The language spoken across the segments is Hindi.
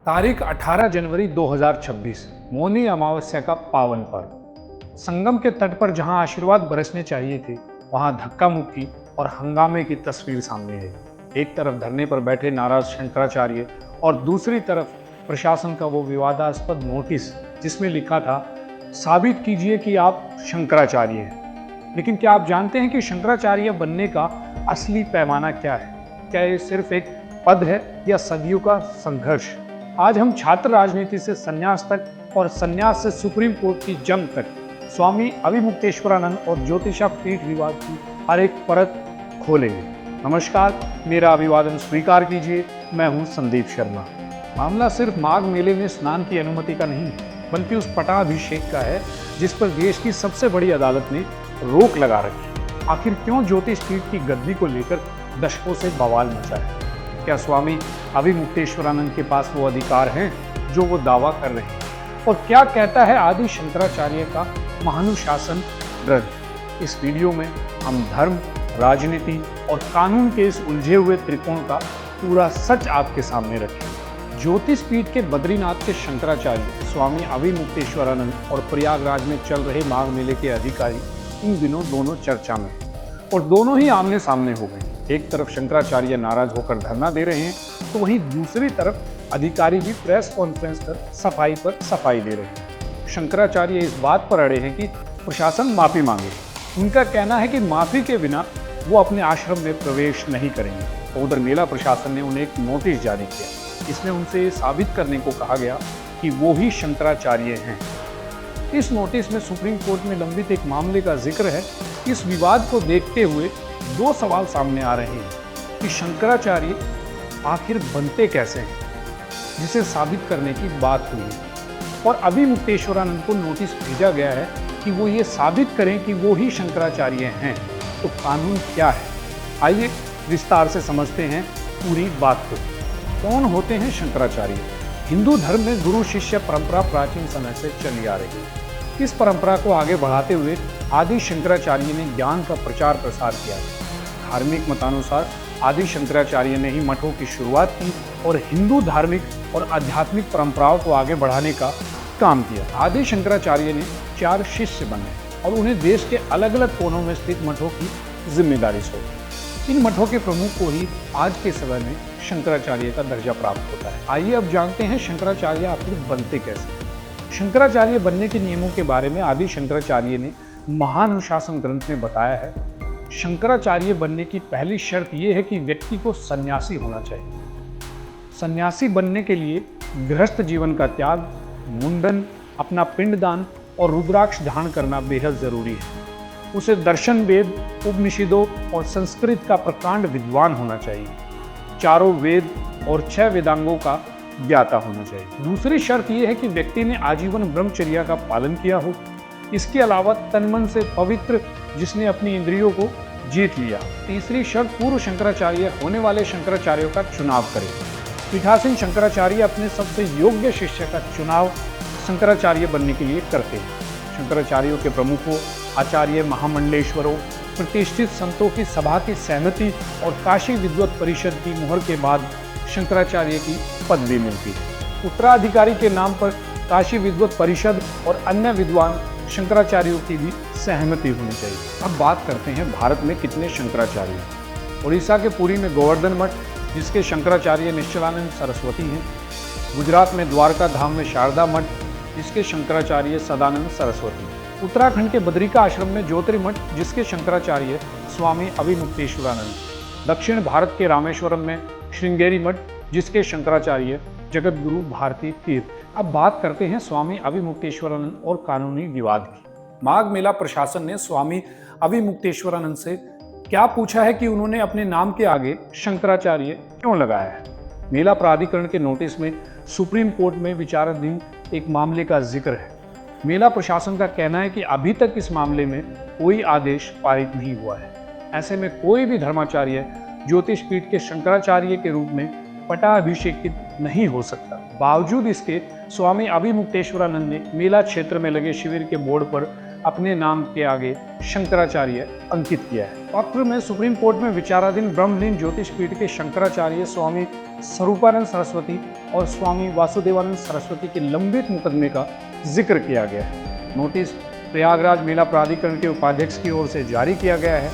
तारीख 18 जनवरी 2026 मौनी अमावस्या का पावन पर्व। संगम के तट पर जहां आशीर्वाद बरसने चाहिए थे, वहां धक्का मुक्की और हंगामे की तस्वीर सामने आई। एक तरफ धरने पर बैठे नाराज शंकराचार्य और दूसरी तरफ प्रशासन का वो विवादास्पद नोटिस जिसमें लिखा था, साबित कीजिए कि आप शंकराचार्य हैं। लेकिन क्या आप जानते हैं कि शंकराचार्य बनने का असली पैमाना क्या है? क्या ये सिर्फ एक पद है या सदियों का संघर्ष? आज हम छात्र राजनीति से संन्यास तक और संन्यास से सुप्रीम कोर्ट की जंग तक, स्वामी अविमुक्तेश्वरानंद और ज्योतिषा पीठ विवाद की हर एक परत खोलेंगे। नमस्कार, मेरा अभिवादन स्वीकार कीजिए। मैं हूं संदीप शर्मा। मामला सिर्फ माघ मेले में स्नान की अनुमति का नहीं है, बल्कि उस पटाभिषेक का है जिस पर देश की सबसे बड़ी अदालत ने रोक लगा रखी। आखिर क्यों ज्योतिष पीठ की गद्दी को लेकर दशकों से बवाल मचा है? क्या स्वामी अविमुक्तेश्वरानंद के पास वो अधिकार हैं जो वो दावा कर रहे हैं? और क्या कहता है आदि शंकराचार्य का महानुशासन ग्रंथ? इस वीडियो में हम धर्म, राजनीति और कानून के इस उलझे हुए त्रिकोण का पूरा सच आपके सामने रखेंगे। ज्योतिष पीठ के बद्रीनाथ के शंकराचार्य स्वामी अविमुक्तेश्वरानंद और प्रयागराज में चल रहे माघ मेले के अधिकारी इन दिनों दोनों चर्चा में और दोनों ही आमने सामने हो गए। एक तरफ शंकराचार्य नाराज होकर धरना दे रहे हैं, तो वहीं दूसरी तरफ अधिकारी भी प्रेस कॉन्फ्रेंस कर सफाई पर सफाई दे रहे हैं। शंकराचार्य इस बात पर अड़े हैं कि प्रशासन माफी मांगे। उनका कहना है कि माफी के बिना वो अपने आश्रम में प्रवेश नहीं करेंगे। तो उधर मेला प्रशासन ने उन्हें एक नोटिस जारी किया। इसमें उनसे साबित करने को कहा गया कि वो ही शंकराचार्य हैं। इस नोटिस में सुप्रीम कोर्ट में लंबित एक मामले का जिक्र है। इस विवाद को देखते हुए दो सवाल सामने आ रहे हैं कि शंकराचार्य आखिर बनते कैसे हैं, जिसे साबित करने की बात हुई है, और अविमुक्तेश्वरानंद को नोटिस भेजा गया है कि वो ये साबित करें कि वो ही शंकराचार्य हैं। तो कानून क्या है? आइए विस्तार से समझते हैं पूरी बात को। कौन होते हैं शंकराचार्य? हिंदू धर्म में गुरु शिष्य परंपरा प्राचीन समय से चली आ रही है। इस परंपरा को आगे बढ़ाते हुए आदि शंकराचार्य ने ज्ञान का प्रचार प्रसार किया। धार्मिक मतानुसार आदि शंकराचार्य ने ही मठों की शुरुआत की और हिंदू धार्मिक और आध्यात्मिक परंपराओं को आगे बढ़ाने का काम किया। आदि शंकराचार्य ने 4 शिष्य बनाए और उन्हें देश के अलग अलग कोनों में स्थित मठों की जिम्मेदारी सौंपी। इन मठों के प्रमुख को ही आज के समय में शंकराचार्य का दर्जा प्राप्त होता है। आइए अब जानते हैं शंकराचार्य आखिर बनते कैसे। शंकराचार्य बनने के नियमों के बारे में आदि शंकराचार्य ने महानुशासन ग्रंथ में बताया है। शंकराचार्य बनने की पहली शर्त यह है कि व्यक्ति को सन्यासी होना चाहिए। सन्यासी बनने के लिए गृहस्थ जीवन का त्याग, मुंडन, अपना पिंडदान और रुद्राक्ष धारण करना बेहद जरूरी है। उसे दर्शन, वेद, उपनिषदों और संस्कृत का प्रकांड विद्वान होना चाहिए। चारों वेद और 6 वेदांगों का ज्ञाता होना चाहिए। दूसरी शर्त यह है कि व्यक्ति ने आजीवन ब्रह्मचर्या का पालन किया हो। इसके अलावा तन मन से पवित्र, जिसने अपनी इंद्रियों को जीत लिया। तीसरी शर्त, पूर्व शंकराचार्य होने वाले शंकराचार्यों का चुनाव करें। पीठासीन शंकराचार्य अपने सबसे योग्य शिष्य का चुनाव शंकराचार्य बनने के लिए करते हैं। शंकराचार्यों के प्रमुखों, आचार्य महामंडलेश्वरों, प्रतिष्ठित संतों की सभा की सहमति और काशी विद्वत परिषद की मुहर के बाद शंकराचार्य की पदवी मिलती है। उत्तराधिकारी के नाम पर काशी विद्वत परिषद और अन्य विद्वान शंकराचार्यों की भी सहमति होनी चाहिए। अब बात करते हैं भारत में कितने शंकराचार्य हैं। उड़ीसा के पुरी में गोवर्धन मठ, जिसके शंकराचार्य निश्चलानंद सरस्वती हैं। गुजरात में द्वारका धाम में शारदा मठ, जिसके शंकराचार्य सदानंद सरस्वती हैं। उत्तराखंड के बद्रिका आश्रम में ज्योतिर्मठ, जिसके शंकराचार्य स्वामी अविमुक्तेश्वरानंद। दक्षिण भारत के रामेश्वरम में श्रृंगेरी मठ, जिसके शंकराचार्य जगत गुरु भारती तीर्थ। अब बात करते हैं स्वामी अविमुक्तेश्वरानंद और कानूनी विवाद की। माघ मेला प्रशासन ने स्वामी अविमुक्तेश्वरानंद से क्या पूछा है कि उन्होंने अपने नाम के आगे शंकराचार्य क्यों लगाया है। मेला प्राधिकरण के नोटिस में सुप्रीम कोर्ट में विचाराधीन एक मामले का जिक्र है। मेला प्रशासन का कहना है कि अभी तक इस मामले में कोई आदेश पारित नहीं हुआ है। ऐसे में कोई भी धर्माचार्य ज्योतिष पीठ के शंकराचार्य के रूप में पटाभिषेकित नहीं हो सकता। बावजूद इसके स्वामी अविमुक्तेश्वरानंद ने मेला क्षेत्र में लगे शिविर के बोर्ड पर अपने नाम के आगे शंकराचार्य अंकित किया है। पत्र में सुप्रीम कोर्ट में विचाराधीन ब्रह्मलीन ज्योतिष पीठ के शंकराचार्य स्वामी स्वरूपानंद सरस्वती और स्वामी वासुदेवानंद सरस्वती के लंबित मुकदमे का जिक्र किया गया है। नोटिस प्रयागराज मेला प्राधिकरण के उपाध्यक्ष की ओर से जारी किया गया है।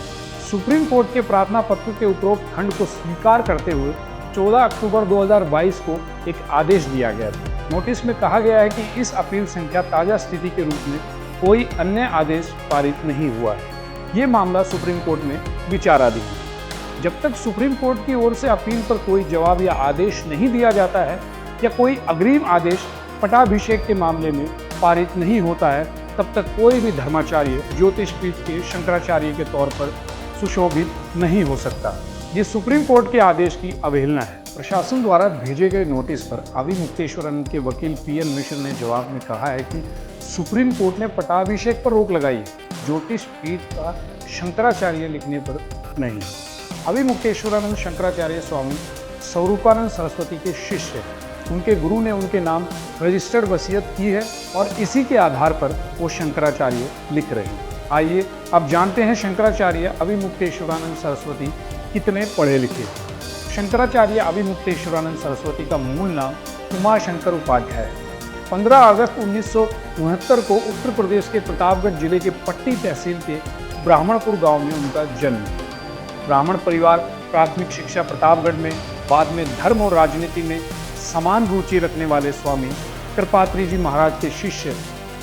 सुप्रीम कोर्ट के प्रार्थना पत्र के उपरोक्त खंड को स्वीकार करते हुए 14 अक्टूबर 2022 को एक आदेश दिया गया था। नोटिस में कहा गया है कि इस अपील संख्या ताजा स्थिति के रूप में कोई अन्य आदेश पारित नहीं हुआ है। ये मामला सुप्रीम कोर्ट में विचाराधीन है। जब तक सुप्रीम कोर्ट की ओर से अपील पर कोई जवाब या आदेश नहीं दिया जाता है या कोई अग्रिम आदेश पटाभिषेक के मामले में पारित नहीं होता है, तब तक कोई भी धर्माचार्य ज्योतिष पीठ के शंकराचार्य के तौर पर सुशोभित नहीं हो सकता। ये सुप्रीम कोर्ट के आदेश की अवहेलना है। प्रशासन द्वारा भेजे गए नोटिस पर अविमुक्तेश्वरानंद के वकील पीएन मिश्र ने जवाब में कहा है कि सुप्रीम कोर्ट ने पटाभिषेक पर रोक लगाई, ज्योतिष पीठ का शंकराचार्य लिखने पर नहीं। अविमुक्तेश्वरानंद शंकराचार्य स्वामी स्वरूपानंद सरस्वती के शिष्य हैं। उनके गुरु ने उनके नाम रजिस्टर्ड वसीयत की है और इसी के आधार पर वो शंकराचार्य लिख रहे हैं। आइए अब जानते हैं शंकराचार्य अविमुक्तेश्वरानंद सरस्वती कितने पढ़े लिखे हैं। शंकराचार्य अविमुक्तेश्वरानंद सरस्वती का मूल नाम उमाशंकर उपाध्याय है। 15 अगस्त 1969 को उत्तर प्रदेश के प्रतापगढ़ जिले के पट्टी तहसील के ब्राह्मणपुर गांव में उनका जन्म। ब्राह्मण परिवार, प्राथमिक शिक्षा प्रतापगढ़ में, बाद में धर्म और राजनीति में समान रुचि रखने वाले स्वामी कृपात्री जी महाराज के शिष्य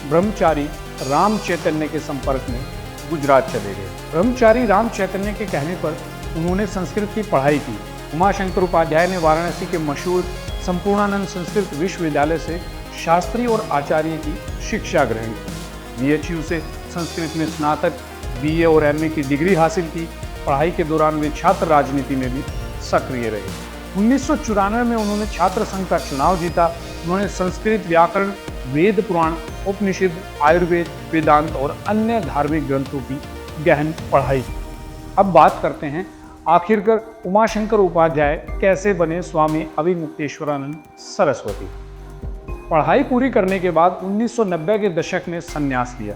ब्रह्मचारी राम चैतन्य के संपर्क में गुजरात चले गए। ब्रह्मचारी राम चैतन्य के कहने पर उन्होंने संस्कृत की पढ़ाई की। उमाशंकर उपाध्याय ने वाराणसी के मशहूर संपूर्णानंद संस्कृत विश्वविद्यालय से शास्त्री और आचार्य की शिक्षा ग्रहण की। बीएचयू से संस्कृत में स्नातक, बीए और एमए की डिग्री हासिल की। पढ़ाई के दौरान वे छात्र राजनीति में भी सक्रिय रहे। 1994 में उन्होंने छात्र संघ का चुनाव जीता। उन्होंने संस्कृत व्याकरण, वेद पुराण, उपनिषद, आयुर्वेद, वेदांत और अन्य धार्मिक ग्रंथों की गहन पढ़ाई की। अब बात करते हैं आखिरकार उमाशंकर उपाध्याय कैसे बने स्वामी अविमुक्तेश्वरानंद सरस्वती। पढ़ाई पूरी करने के बाद 1990 के दशक में संन्यास लिया।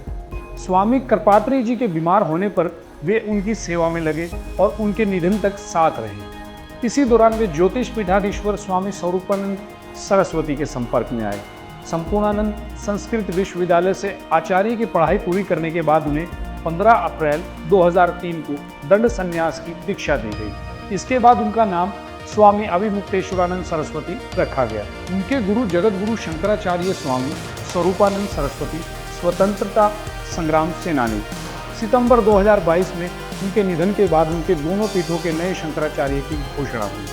स्वामी कृपात्री जी के बीमार होने पर वे उनकी सेवा में लगे और उनके निधन तक साथ रहे। इसी दौरान वे ज्योतिष पीठाधीश्वर स्वामी स्वरूपानंद सरस्वती के संपर्क में आए। संपूर्णानंद संस्कृत विश्वविद्यालय से आचार्य की पढ़ाई पूरी करने के बाद उन्हें 15 अप्रैल 2003 को दंड संन्यास की दीक्षा दी गई। इसके बाद उनका नाम स्वामी अविमुक्तेश्वरानंद सरस्वती रखा गया। उनके गुरु जगत गुरु शंकराचार्य स्वामी स्वरूपानंद सरस्वती स्वतंत्रता संग्राम सेनानी। सितंबर 2022 में उनके निधन के बाद उनके दोनों पीठों के नए शंकराचार्य की घोषणा हुई।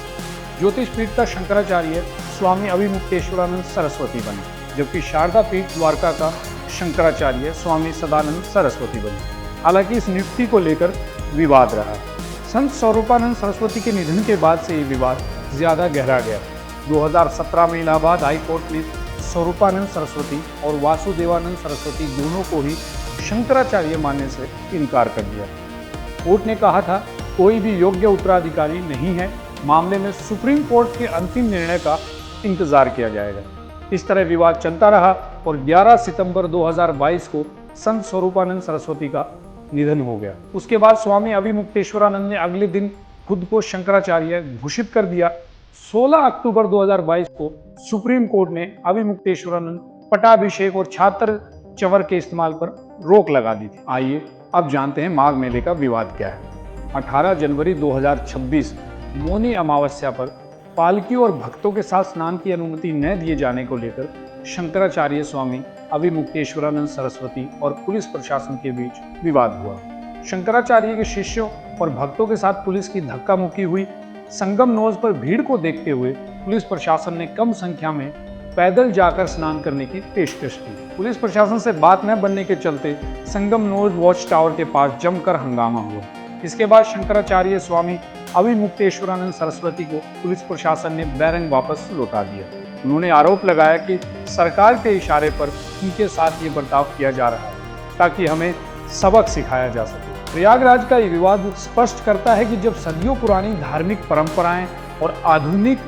ज्योतिष पीठ का शंकराचार्य स्वामी अविमुक्तेश्वरानंद सरस्वती बने, जबकि शारदा पीठ द्वारका का शंकराचार्य स्वामी सदानंद सरस्वती बने। हालांकि इस नियुक्ति को लेकर विवाद रहा। संत स्वरूपानंद सरस्वती के निधन के बाद से ये विवाद ज्यादा गहरा गया। 2017 में इलाहाबाद हाई कोर्ट ने स्वरूपानंद सरस्वती और वासुदेवानंद सरस्वती दोनों को ही शंकराचार्य मानने से इनकार कर दिया। कोर्ट ने कहा था कोई भी योग्य उत्तराधिकारी नहीं है, मामले में सुप्रीम कोर्ट के अंतिम निर्णय का इंतजार किया जाएगा। इस तरह विवाद चलता रहा और 11 सितंबर 2022 को संत स्वरूपानंद सरस्वती का निधन हो गया। उसके बाद स्वामी अविमुक्तेश्वरानंद ने अगले दिन खुद को शंकराचार्य घोषित कर दिया। 16 अक्टूबर 2022 को सुप्रीम कोर्ट ने अविमुक्तेश्वरानंद पटाभिषेक और छात्र चवर के इस्तेमाल पर रोक लगा दी थी। आइए अब जानते हैं माघ मेले का विवाद क्या है। 18 जनवरी 2026 मौनी अमावस्या पर पालकी और भक्तों के साथ स्नान की अनुमति न दिए जाने को लेकर शंकराचार्य स्वामी अविमुक्तेश्वरानंद सरस्वती और पुलिस प्रशासन के बीच विवाद हुआ। शंकराचार्य के शिष्यों और भक्तों के साथ पुलिस की धक्का मुक्की हुई। संगम नोज पर भीड़ को देखते हुए पुलिस प्रशासन ने कम संख्या में पैदल जाकर स्नान करने की पेशकश की। पुलिस प्रशासन से बात न बनने के चलते संगम नोज वॉच टावर के पास जमकर हंगामा हुआ। इसके बाद शंकराचार्य स्वामी अविमुक्तेश्वरानंद सरस्वती को पुलिस प्रशासन ने बैरंग वापस लौटा दिया। उन्होंने आरोप लगाया कि सरकार के इशारे पर उनके साथ ये बर्ताव किया जा रहा है ताकि हमें सबक सिखाया जा सके। प्रयागराज का ये विवाद स्पष्ट करता है कि जब सदियों पुरानी धार्मिक परंपराएं और आधुनिक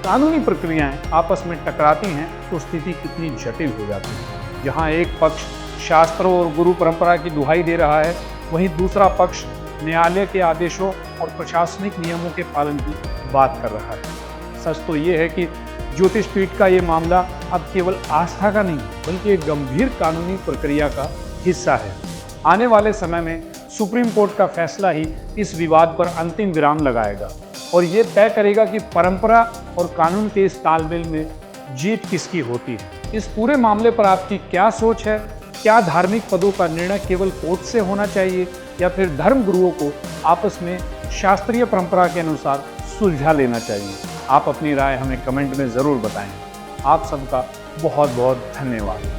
कानूनी प्रक्रियाएं आपस में टकराती हैं तो स्थिति कितनी जटिल हो जाती है। जहां एक पक्ष शास्त्रों और गुरु परंपरा की दुहाई दे रहा है, वहीं दूसरा पक्ष न्यायालय के आदेशों और प्रशासनिक नियमों के पालन की बात कर रहा है। सच तो ये है कि ज्योतिष पीठ का ये मामला अब केवल आस्था का नहीं बल्कि एक गंभीर कानूनी प्रक्रिया का हिस्सा है। आने वाले समय में सुप्रीम कोर्ट का फैसला ही इस विवाद पर अंतिम विराम लगाएगा और ये तय करेगा कि परंपरा और कानून के इस तालमेल में जीत किसकी होती है। इस पूरे मामले पर आपकी क्या सोच है? क्या धार्मिक पदों का निर्णय केवल कोर्ट से होना चाहिए या फिर धर्म गुरुओं को आपस में शास्त्रीय परंपरा के अनुसार सुलझा लेना चाहिए? आप अपनी राय हमें कमेंट में ज़रूर बताएं। आप सबका बहुत बहुत धन्यवाद।